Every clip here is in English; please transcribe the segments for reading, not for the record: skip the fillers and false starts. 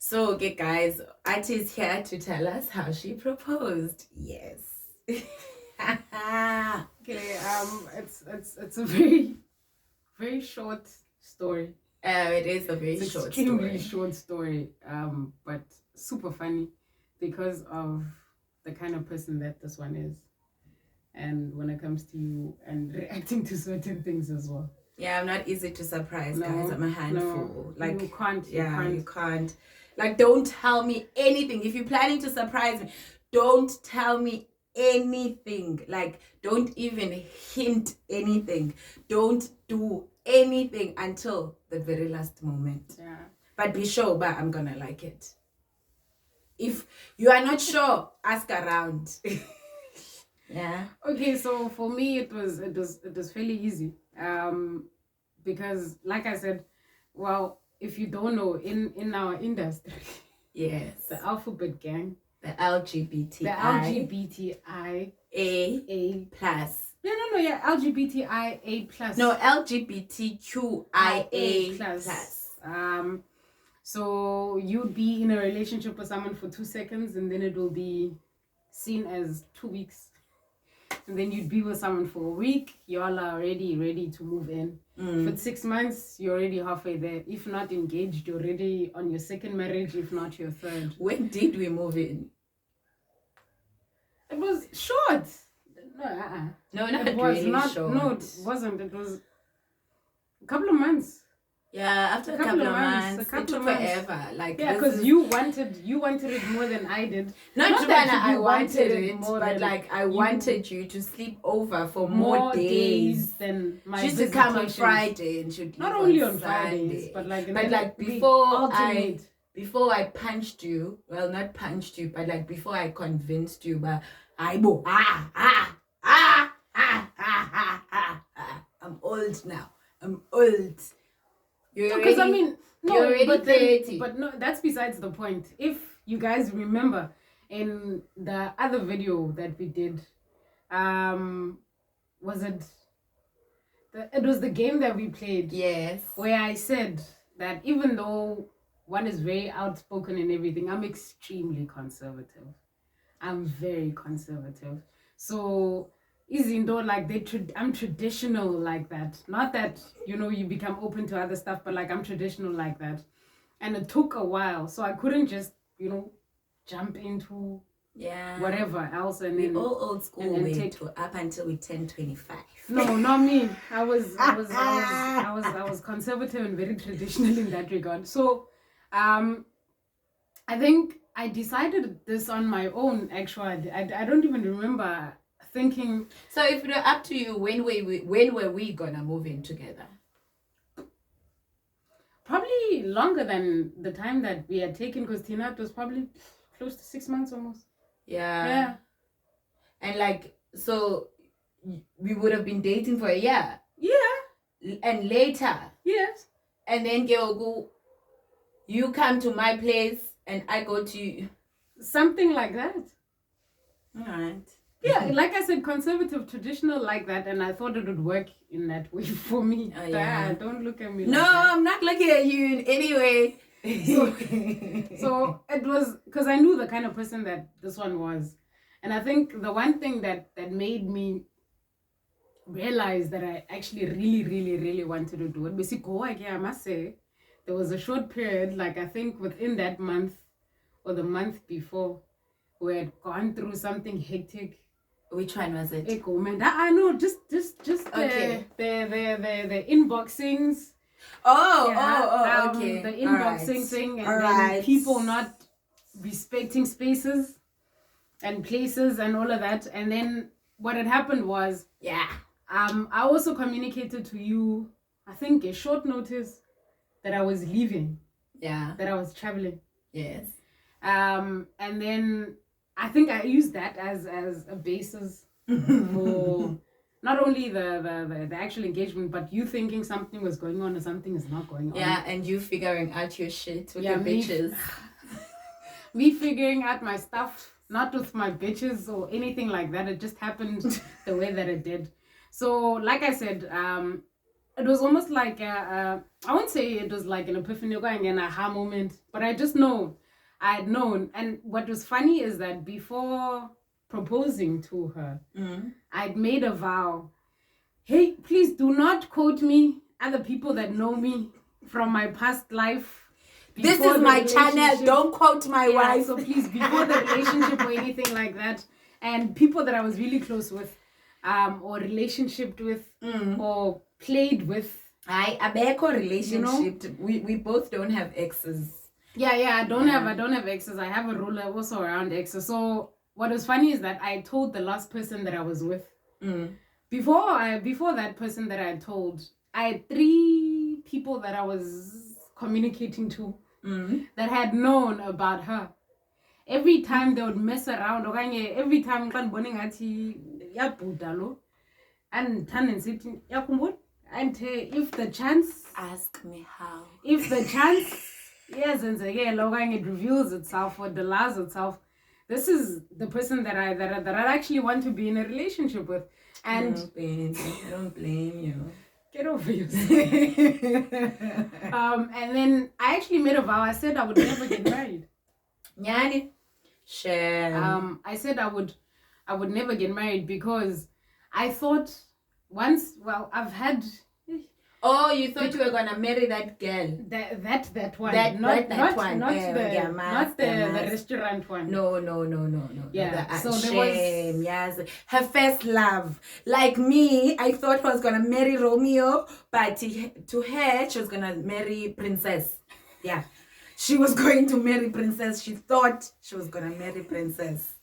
So, okay, guys, Ati is here to tell us how she proposed. Yes. Okay, it's a very short story. It is a very It's short extremely story. short story, but super funny because of the kind of person that this one is, and when it comes to you and reacting to certain things as well. Yeah, I'm not easy to surprise, No, guys. I'm a handful. no, Like, you can't. you can't. Like, don't tell me anything. If you're planning to surprise me, don't tell me anything. Like, don't even hint anything. Don't do anything until the very last moment. Yeah. But be sure, but I'm gonna like it. If you are not sure, ask around. Yeah. Okay, so for me it was fairly easy. Because like I said, well, if you don't know, in our industry, Yes. the alphabet gang, The LGBTI. the LGBTI A plus. yeah, LGBTIA plus. No, LGBTQIA plus. So you'd be in a relationship with someone for 2 seconds, and then it will be seen as 2 weeks. And then you'd be with someone for a week, y'all are already ready to move in. For 6 months, you're already halfway there. If not engaged, you're already on your second marriage, if not your third. When did we move in? It was short. No, not It was really not short. No, it wasn't. It was a couple of months. Yeah, after a couple of months. It took forever. Like, yeah, because you wanted it more than I did. Not that I wanted it, but like I wanted you to sleep over for more days than my She used to come on visitations. Friday and she'd Not leave only on on Sunday. Fridays, but like before I punched you, well, not punched you, but like before I convinced you, but I'm old now. I'm old. Because I mean, no, you're already but 30. But no, that's besides the point. If you guys remember in the other video that we did, was it? It was the game that we played. Yes. Where I said that even though one is very outspoken and everything, I'm extremely conservative. I'm very conservative. So even though like I'm traditional like that. Not that, you become open to other stuff, but like I'm traditional like that. And it took a while. So I couldn't just, jump into whatever else and we all old school and way to up until we turn 25. No, not me. I was conservative and very traditional in that regard. So I think I decided this on my own. Actually, I don't even remember thinking. So if it were up to you, when were we gonna move in together? Probably longer than the time that we had taken, because Tina, it was probably close to 6 months almost. Yeah. And like, so we would have been dating for a year. Yeah. And later. Yes. And then you come to my place and I go to you. Something like that. All right. Yeah, like I said, conservative, traditional like that, and I thought it would work in that way for me. Oh, yeah. Don't look at me no, like that. I'm not looking at you in any way. So it was because I knew the kind of person that this one was. And I think the one thing that made me realize that I actually really, really, really wanted to do it, basically, I must say, there was a short period, like I think within that month or the month before, we had gone through something hectic. Which one was it? I know, just okay. The inboxings. Okay. The inboxing thing, and then people not respecting spaces and places and all of that. And then what had happened was, I also communicated to you, I think a short notice, that I was leaving. Yeah. That I was traveling. Yes. And then I think I used that as a basis for not only the actual engagement, but you thinking something was going on or something is not going on. Yeah, and you figuring out your shit with your bitches. Me figuring out my stuff, not with my bitches or anything like that. It just happened the way that it did. So, like I said, it was almost like I won't say it was like an epiphany or an aha moment, but I just know I had known. And what was funny is that before proposing to her, I'd made a vow. Hey, please do not quote me, other people that know me from my past life. This is my channel. Don't quote my wife. So please, before the relationship or anything like that, and people that I was really close with, or relationshiped with, or played with. A beko relationship. You know? We both don't have exes. Yeah, I don't have exes. I have a rule also around exes. So what was funny is that I told the last person that I was with. Before that person that I told, I had 3 people that I was communicating to that had known about her. Every time they would mess around, every time and if the chance, ask me how. If the chance, yes, and again, it reveals itself or delays itself. This is the person that I actually want to be in a relationship with. And I don't blame you. Get over yourself. And then I actually made a vow. I said I would never get married. Nyani. Share. I said I would never get married because I thought I've had. Oh, you thought you were gonna marry that girl? That one. That one. Not the restaurant one. No. Yeah. So shame. There was. Yes. Her first love. Like me, I thought I was gonna marry Romeo, but to her, she was gonna marry Princess. Yeah. She was going to marry Princess. She thought she was gonna marry Princess.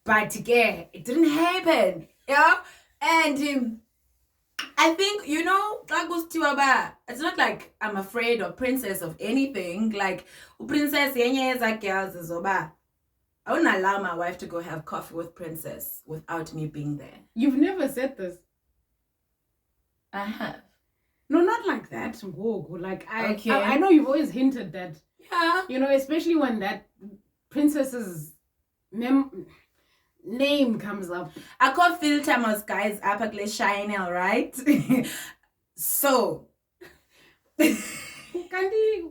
But yeah, it didn't happen. Yeah. And I think, it's not like I'm afraid of Princess of anything. Like, Princess, girls is oba. I wouldn't allow my wife to go have coffee with Princess without me being there. You've never said this. I have. No, not like that. Like Okay. I know you've always hinted that. Yeah. Especially when that Princess's name comes up. I call filter most guys up at Chanel, right? So. Candy.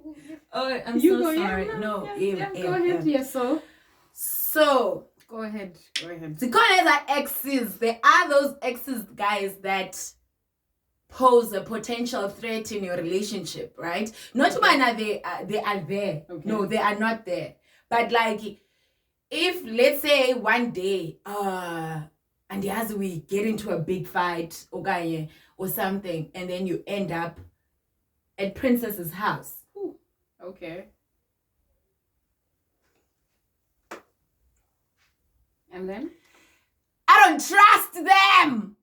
Oh, I'm so sorry. Go ahead. Yes, So. Go ahead. The guys are exes. There are those exes guys that pose a potential threat in your relationship, right? Not they are there. Okay. No, they are not there. But like, if let's say one day, and as we get into a big fight or something, and then you end up at Princess's house. Ooh, okay. And then? I don't trust them!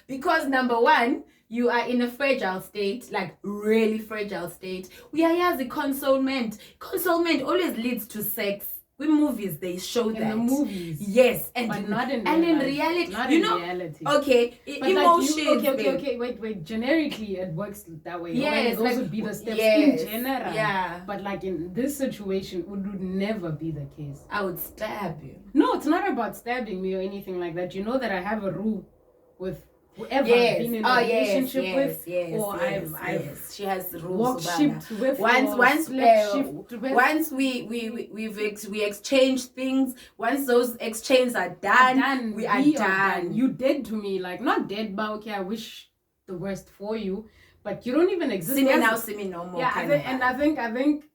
Because number one, you are in a fragile state, like really fragile state. We are here as a consolement. Consolement always leads to sex. With movies, they show that. In the movies. Yes. But not in reality. Not in reality. Okay. Emotions. Okay. Wait. Generically, it works that way. Yes. Those would be the steps in general. Yeah. But like in this situation, it would never be the case. I would stab you. No, it's not about stabbing me or anything like that. You know that I have a rule with whoever I've been in a relationship with, she has rules. Walk shipped with. Once we exchange things. Once those exchanges are done, we are done. You dead to me, like not dead, but okay, I wish the worst for you, but you don't even exist. See me now, see me no more. Yeah, I think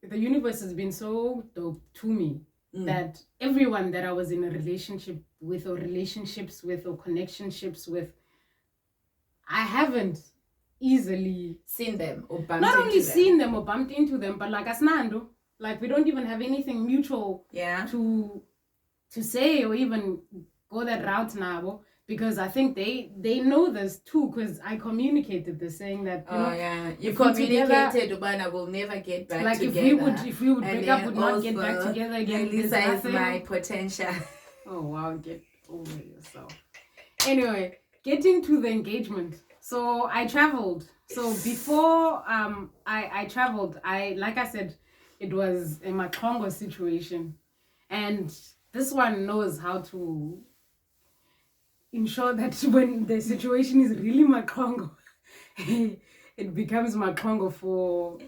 the universe has been so dope to me that everyone that I was in a relationship with, or relationships with, or connectionships with, I haven't easily seen them or bumped not only into them. seen them or bumped into them, but like asnando, like we don't even have anything mutual to say or even go that route now, because I think they know this too, because I communicated this saying that you communicated Ubana will never get back like together. If we would break up, would not get back together again. Lisa is my potential. Oh wow, get over yourself. Anyway, getting to the engagement. So I traveled. So before I traveled, like I said, it was a Makongo situation. And this one knows how to ensure that when the situation is really Makongo, it becomes Makongo for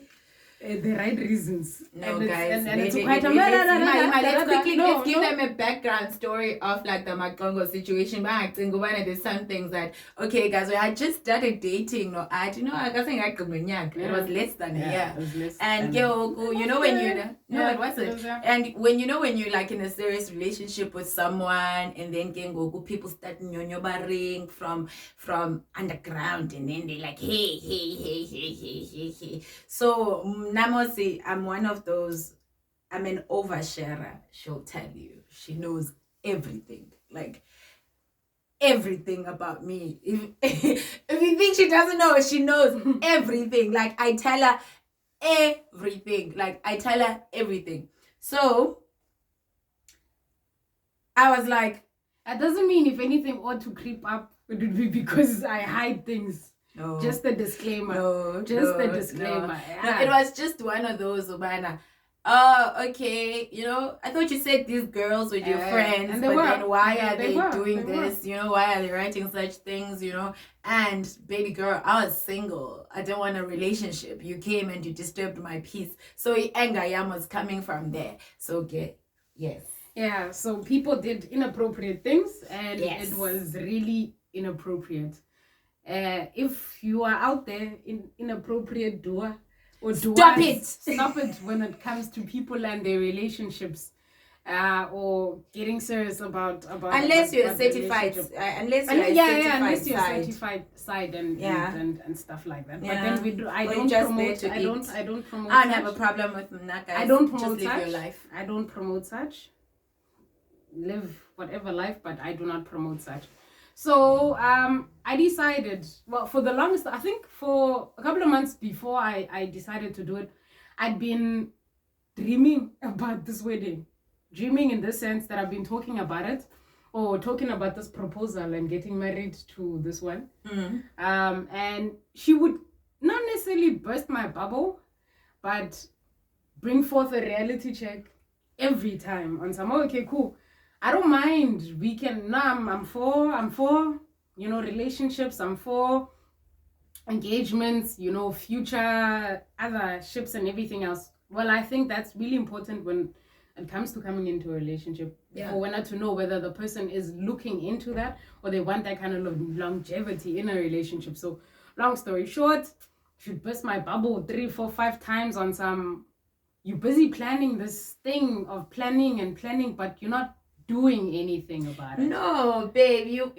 the right reasons. No, and guys, it's let's quite quickly no, give them a background story of like the Makongo situation. But there's some things that, okay, guys, we had just started dating. No, I don't know. I guess it was less than a year. It was less And than you know when you no, it wasn't. It was, And when you're like in a serious relationship with someone, and then people start nyonyobaring from underground, and then they're like, hey. So Namosi, I'm one of those. I'm an oversharer. She'll tell you. She knows everything. Like everything about me. If you think she doesn't know, she knows everything. Like I tell her everything. So I was like, that doesn't mean if anything ought to creep up, it would be because I hide things. no. Just a disclaimer. No, a disclaimer. No. Yeah. No, it was just one of those, Obana. Oh, okay. I thought you said these girls were your friends, and but then why are they doing this? Why are they writing such things? And baby girl, I was single. I didn't want a relationship. You came and you disturbed my peace. So anger yam was coming from there. So okay, yes. Yeah. So people did inappropriate things, and Yes. it was really inappropriate. If you are out there in inappropriate doer. Stop it! Stop it when it comes to people and their relationships, or getting serious about unless you're certified, unless you're a certified side and stuff like that. Yeah. But then I don't promote. I don't have a problem with that, guys. I don't promote Just live such. your life. I don't promote such. Live whatever life, but I do not promote such. So I decided, well, for the longest, I think for a couple of months before I decided to do it, I'd been dreaming about this wedding. Dreaming in the sense that I've been talking about it, or talking about this proposal and getting married to this one. And she would not necessarily burst my bubble, but bring forth a reality check every time on some, okay, cool. I don't mind. We can. I'm for. Relationships. I'm for engagements. Future other ships and everything else. Well, I think that's really important when it comes to coming into a relationship. Yeah. For one to know whether the person is looking into that or they want that kind of longevity in a relationship. So, long story short, should burst my bubble 3, 4, 5 times on some. You're busy planning this thing of planning, but you're not doing anything about it. No, babe, you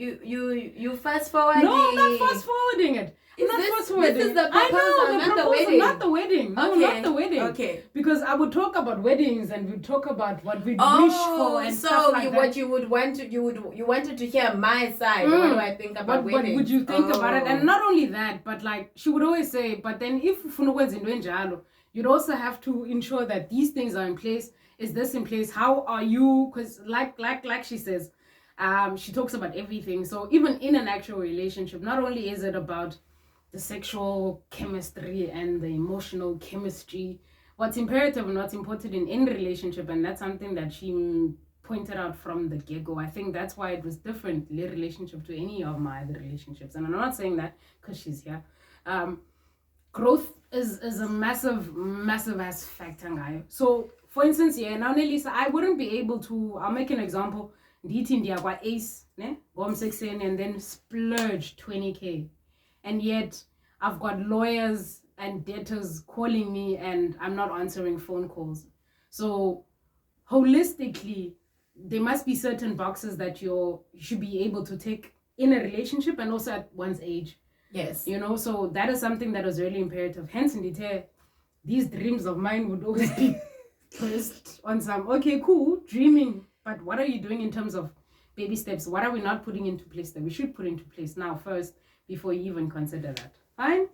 fast forwarding. No, I'm not fast forwarding it. This is the proposal, not the wedding. Not the wedding. No, okay. Not the wedding. Okay. Because I would talk about weddings and we'd talk about what we'd wish for and stuff like that. What you would want to you wanted to hear my side. What do I think about weddings? What would you think about it? And not only that, but like she would always say, but then if you'd also have to ensure that these things are in place. Is this in place? How are you? Because like she says, she talks about everything. So even in an actual relationship, not only is it about the sexual chemistry and the emotional chemistry, what's imperative and what's important in any relationship, and that's something that she pointed out from the get-go. I think that's why it was different in relationship to any of my other relationships. And I'm not saying that because she's here. Growth is a massive ass factor, guy. So for instance, now Nelisa, I wouldn't be able to, I'll make an example, ace, and then splurge 20K. And yet I've got lawyers and debtors calling me and I'm not answering phone calls. So holistically, there must be certain boxes that you should be able to take in a relationship and also at one's age. Yes. So that is something that was really imperative. Hence, in detail, these dreams of mine would always be first on some, okay, cool, dreaming. But what are you doing in terms of baby steps? What are we not putting into place that we should put into place now first before you even consider that? Fine.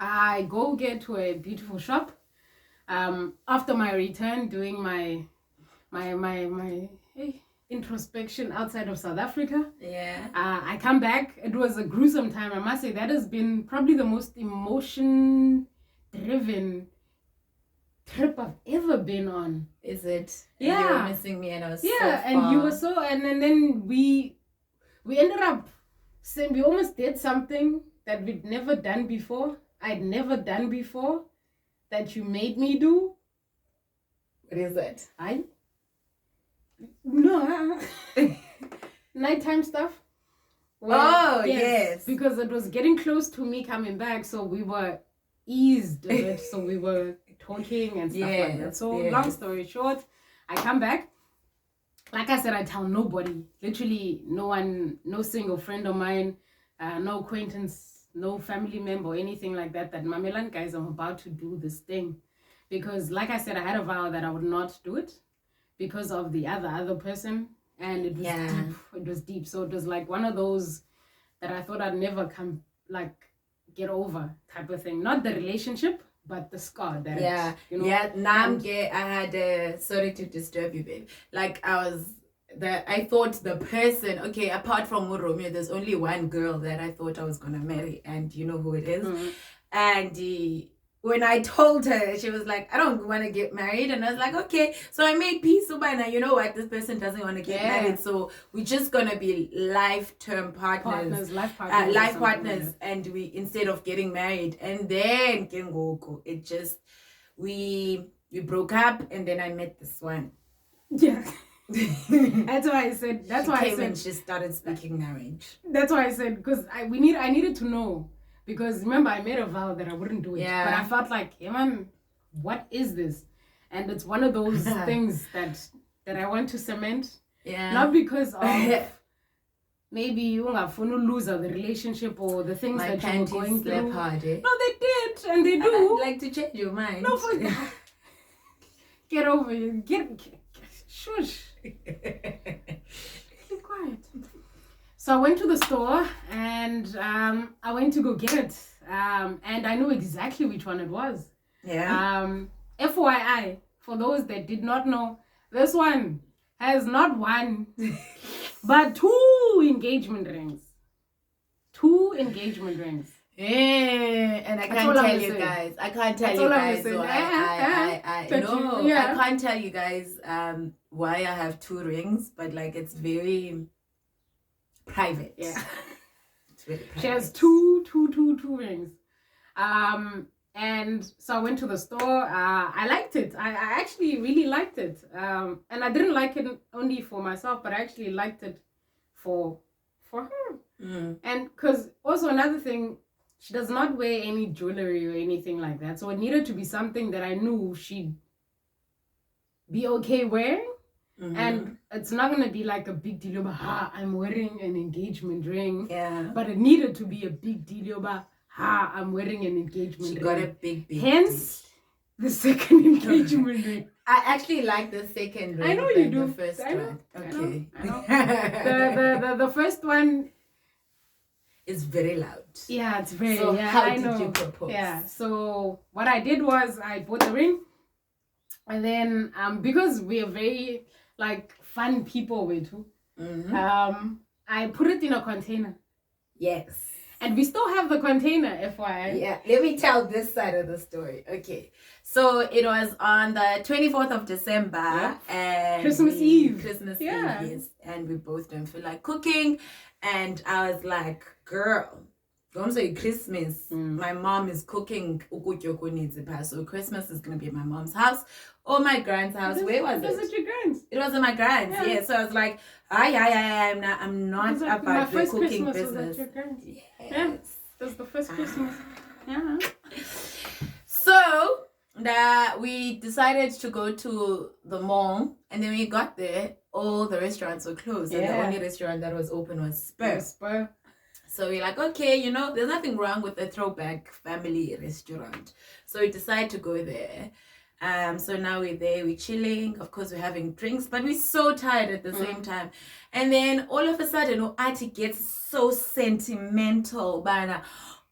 I go get to a beautiful shop. After my return, doing my introspection outside of South Africa. Yeah. I come back. It was a gruesome time. I must say that has been probably the most emotion-driven trip I've ever been on. Is it? Yeah. And you were missing me and I was so far. And you were so, and then we ended up saying we almost did something that we'd never done before, I'd never done before, that you made me do. What is that? No. Nighttime stuff. Yes. Because it was getting close to me coming back, so we were eased a bit, so we were talking and stuff like that. So long story short, I come back. Like I said, I tell nobody. Literally no one, no single friend of mine, no acquaintance, no family member or anything like that, that Mamelan guys, I'm about to do this thing. Because like I said, I had a vow that I would not do it because of the other person. And it was deep. It was deep. So it was like one of those that I thought I'd never get over type of thing. Not the relationship, but the scar that I had sorry to disturb you, babe. Like I thought the person, okay, apart from Romeo, there's only one girl that I thought I was gonna marry, and you know who it is. And when I told her, she was like, I don't want to get married. And I was like, okay. So I made peace with her. You know what? This person doesn't want to get married. So we're just going to be life-term partners. Life partners. And we, instead of getting married. And then, it just, we broke up. And then I met this one. Yeah. That's why I said, and she started speaking marriage. That's why I said, because I needed to know. Because remember, I made a vow that I wouldn't do it. Yeah. But I felt like, hey man, what is this? And it's one of those things that I want to cement. Yeah. Not because of maybe you want to lose the relationship or the things that you were going through. Hard, eh? No, they did, and they do. I'd like to change your mind. No, get over it. Get shush. Keep quiet. So I went to the store and I went to go get it. And I knew exactly which one it was. Yeah. FYI, for those that did not know, this one has not one, but 2 engagement rings. 2 engagement rings. Yeah, and I can't tell you guys. I can't tell you guys. So I can't tell you guys why I have 2 rings, but like it's very private. Yeah. It's very private. She has two rings. And so I went to the store. I liked it. I actually really liked it. And I didn't like it only for myself, but I actually liked it for her. And because also another thing, she does not wear any jewelry or anything like that. So it needed to be something that I knew she'd be okay wearing. And it's not going to be like a big deal about, I'm wearing an engagement ring. Yeah. But it needed to be a big deal about, I'm wearing an engagement ring. She got a big Hence, the second engagement ring. I actually like the second ring. I know you do. The first one. Okay. I know. The first one is very loud. Yeah, it's very. So yeah, how did you propose? Yeah. So what I did was I bought the ring, and then because we are very fun people we too. I put it in a container. Yes. And we still have the container, FYI. Yeah, let me tell this side of the story. Okay. So it was on the 24th of December. And Christmas Eve. Eve, yes. And we both don't feel like cooking. And I was like, girl, don't say Christmas. My mom is cooking. So Christmas is going to be at my mom's house or my grand's house. Where was it? Was it your grand's? It was at my grand's, yeah. So I was like, I'm not about the cooking Christmas business. Was at your grand's? Yes. Yeah, it was the first Christmas. Yeah. So we decided to go to the mall, and then we got there, all the restaurants were closed, and the only restaurant that was open was Spur. So we're like, okay, there's nothing wrong with a throwback family restaurant. So we decided to go there. So now we're there, we're chilling. Of course, we're having drinks, but we're so tired at the same time. And then all of a sudden, Ati gets so sentimental. Bana,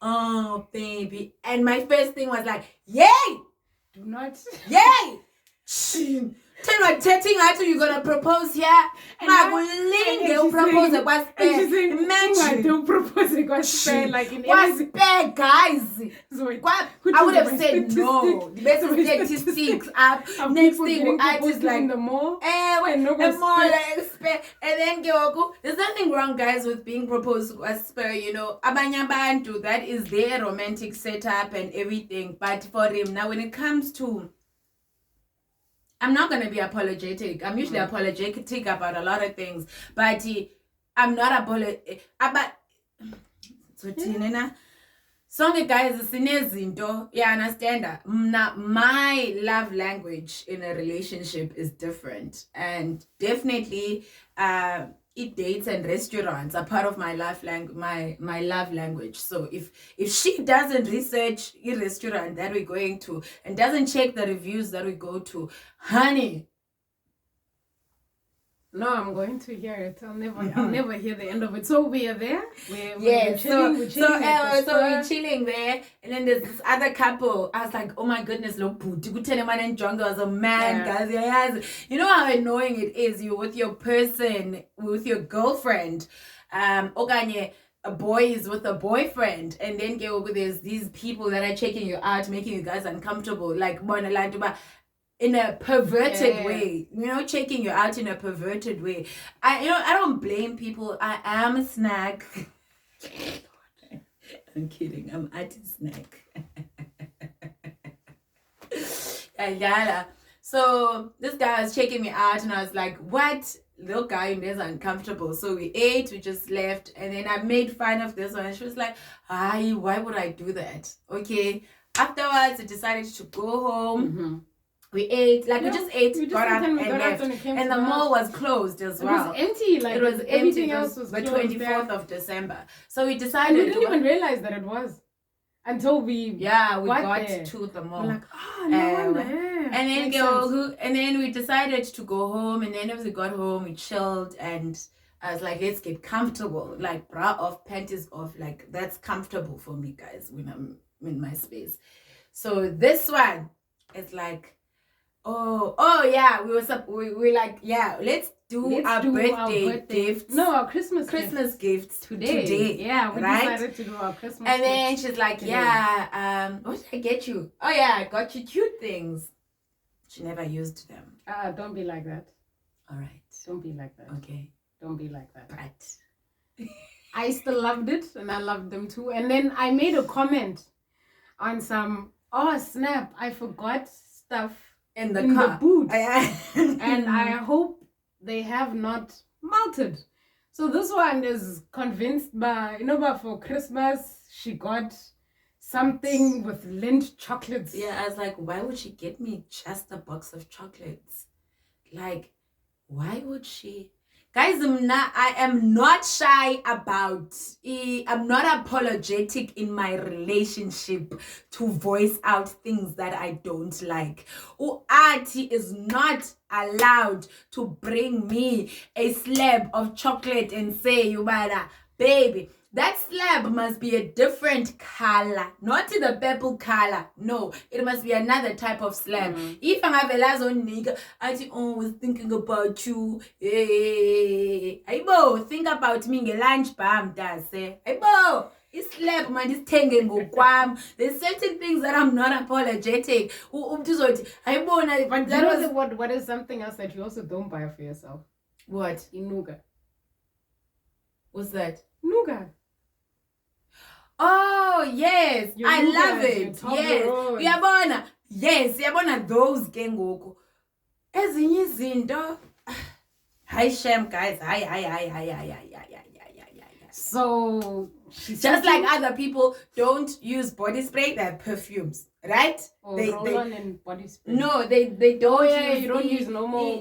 oh, baby. And my first thing was like, yay! Do not. Yay! Tell what dating her you're gonna propose here. I will propose a was imagine don't propose a was like in guys. So I would have said no. The best statistics up. Next thing I just like the mall. And then there's nothing wrong, guys, with being proposed as per, you know, abanye abantu, that is their romantic setup and everything. But for him, now when it comes to, I'm not going to be apologetic. I'm usually apologetic about a lot of things, but I'm not apologetic. So guys, sinezinto, yeah, understand that. My love language in a relationship is different, and definitely eat dates and restaurants are part of my love language. So if she doesn't research a restaurant that we're going to and doesn't check the reviews that we go to, honey, no, I'm going to hear it. I'll never hear the end of it. So we are there. We're chilling there, and then there's this other couple. I was like, oh my goodness, look, was a man, guys. You know how annoying it is. You're with your person, with your girlfriend, a boy is with a boyfriend, and then there's these people that are checking you out, making you guys uncomfortable, like in a perverted way, you know, checking you out in a perverted way. I don't blame people. I am a snack. I'm kidding. I'm at a snack. So this guy was checking me out, and I was like, what? Little guy is uncomfortable. So we ate, we just left, and then I made fun of this one, and she was like, why would I do that? Okay. Afterwards, I decided to go home. Mm-hmm. We ate, we just got up and left. And the mall was closed as well. It was empty, it was everything else was the closed 24th of December. So we decided. And we didn't even realize that it was until we got to the mall. We're like, no wonder. And then we decided to go home. And then as we got home, we chilled, and I was like, let's get comfortable. Like bra off, panties off. Like that's comfortable for me, guys, when I'm in my space. So this one is like, oh yeah, we were like, yeah, let's do our birthday gifts. No, our Christmas gifts today. Yeah, we decided to do our Christmas and then she's like, today. What did I get you? Oh yeah, I got you cute things. She never used them. Don't be like that. All right. Don't be like that. Okay. Don't be like that. Right. I still loved it, and I loved them too. And then I made a comment on some, snap, I forgot stuff in the boot. And I hope they have not melted. So this one is convinced by, but for Christmas, she got something with Lindt chocolates. Yeah, I was like, why would she get me just a box of chocolates? Like, why would she? Guys, I am not shy about, I'm not apologetic in my relationship to voice out things that I don't like. Auntie is not allowed to bring me a slab of chocolate and say, you better, baby, that slab must be a different color, not the purple color. No, it must be another type of slab. If I'm a velazo nigga, I was thinking about you. Hey, think about me in lunch bam does say. It's slab man is tengeng gokwam. There's certain things that I'm not apologetic. What is something else that you also don't buy for yourself? What? Inuga. What's that? Nuga. Oh yes, I love it. Yes, yabona those kengoku. Ezinye izinto. Hi shame guys. Hi. So just like other people don't use body spray, they're perfumes, right? They and body spray. No, they don't. You don't use normal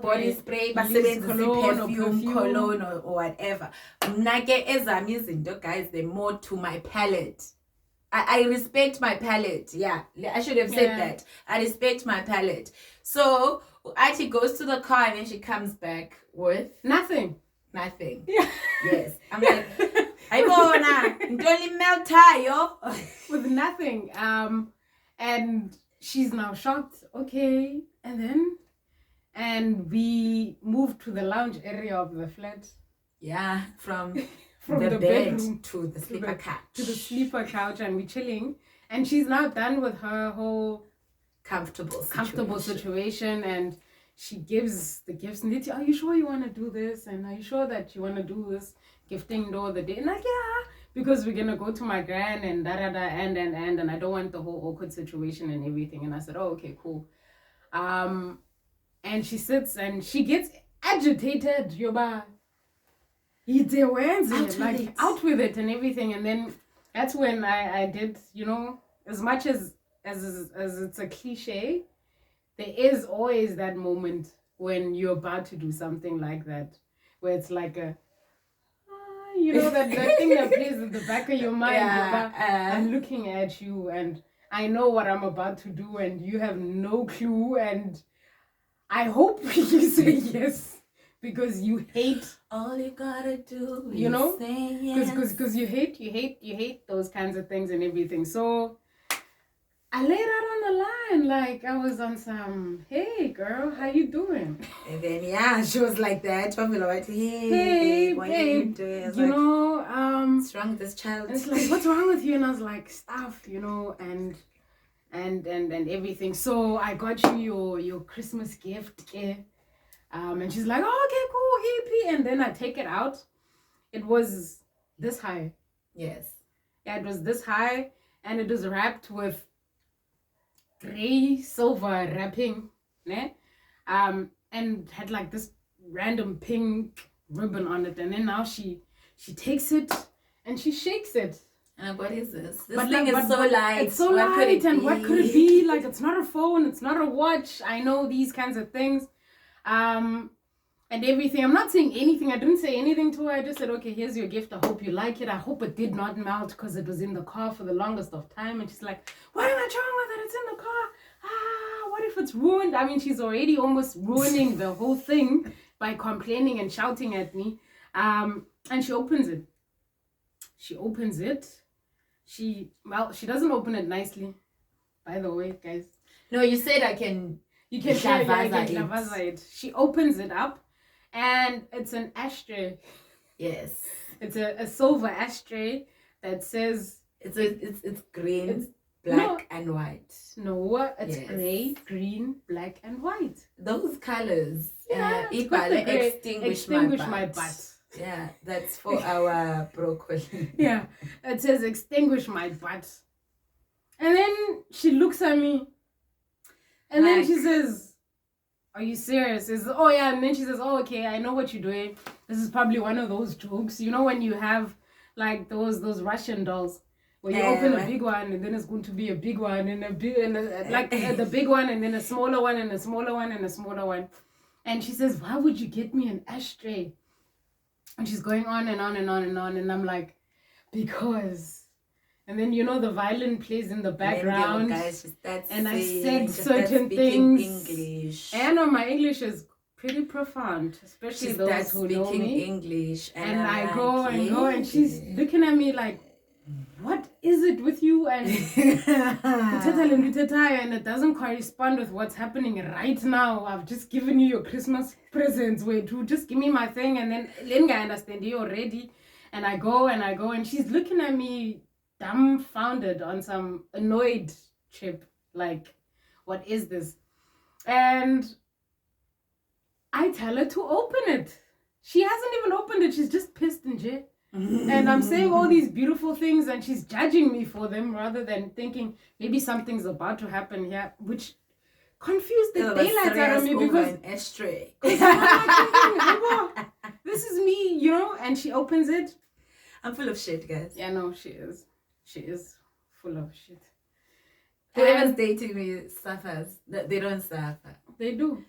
body spray, but perfume, cologne, or whatever. Nake ezami izinto, guys, they're more to my palate. I respect my palate. Yeah, I should have said that. I respect my palate. So Auntie goes to the car and then she comes back with nothing. Yeah. Yes. I'm like, I go now. Don't melt tire with nothing. And she's now shocked. Okay. And we moved to the lounge area of the flat. Yeah, from From the the bed bedroom to the sleeper couch. To the sleeper couch, and we're chilling. And she's now done with her whole comfortable situation, and she gives the gifts. And are you sure you want to do this? And are you sure that you want to do this gifting the other day? And like, yeah, because we're gonna go to my gran and and I don't want the whole awkward situation and everything. And I said, oh, okay, cool. And she sits and she gets agitated, yoba. Out with it and everything. And then that's when I did, you know, as much as it's a cliche, there is always that moment when you're about to do something like that, where it's like a, you know, that thing that plays at the back of your mind. Yeah, I'm looking at you and I know what I'm about to do and you have no clue, and I hope you say yes. Because you hate, all you gotta do, you know, say yes. Because you hate those kinds of things and everything. So I laid out on the line, like I was on some, hey girl, how you doing? And then yeah, she was like that. Hey, what are you doing? You know, what's wrong with this child? And it's like, what's wrong with you? And I was like, stuff, you know, and everything. So I got you your Christmas gift. And she's like, oh, okay, cool, EP. And then I take it out. It was this high. Yes. Yeah, it was this high. And it was wrapped with gray silver wrapping. Ne? And had like this random pink ribbon on it. And then now she takes it and she shakes it. And what is this? This thing is so light. It's so light. And what could it be? Like, it's not a phone. It's not a watch. I know these kinds of things. And everything. I'm not saying anything. I didn't say anything to her. I just said, okay, here's your gift. I hope you like it. I hope it did not melt because it was in the car for the longest of time. And she's like, what am I wrong with it? It's in the car. What if it's ruined? I mean, she's already almost ruining the whole thing by complaining and shouting at me. And she opens it. She doesn't open it nicely, by the way, guys. No, you said you can shavaza it. She opens it up and it's an ashtray. Yes. It's a silver ashtray that says it's green, black and white. No, it's gray, green, black and white. Those colors. Yeah, extinguish my butt. Yeah, that's for our broccoli. Yeah, it says extinguish my butt. And then she looks at me. And then she says, are you serious? Oh yeah. And then she says, oh, okay, I know what you're doing. This is probably one of those jokes. You know when you have like those Russian dolls where you open a big one and then it's going to be a big one and the big one and then a smaller one and a smaller one and a smaller one. And she says, why would you get me an ashtray? And she's going on and on and on and on. And I'm like, because... And then, you know, the violin plays in the background. Guys, and I said certain things. English. And my English is pretty profound, especially those who know me. English. And I go and go, and she's looking at me like, what is it with you? And and it doesn't correspond with what's happening right now. I've just given you your Christmas presents. Wait, to just give me my thing. And then Lenga understand you already. And I go, and she's looking at me dumbfounded on some annoyed chip, like, what is this? And I tell her to open it. She hasn't even opened it. She's just pissed in jail. And I'm saying all these beautiful things and she's judging me for them rather than thinking maybe something's about to happen here, which confused the daylight out of me because an ashtray. This is me, you know. And she opens it. I'm full of shit, guys. Yeah, no, she is. She is full of shit. Whoever's dating me suffers. They don't suffer. They do.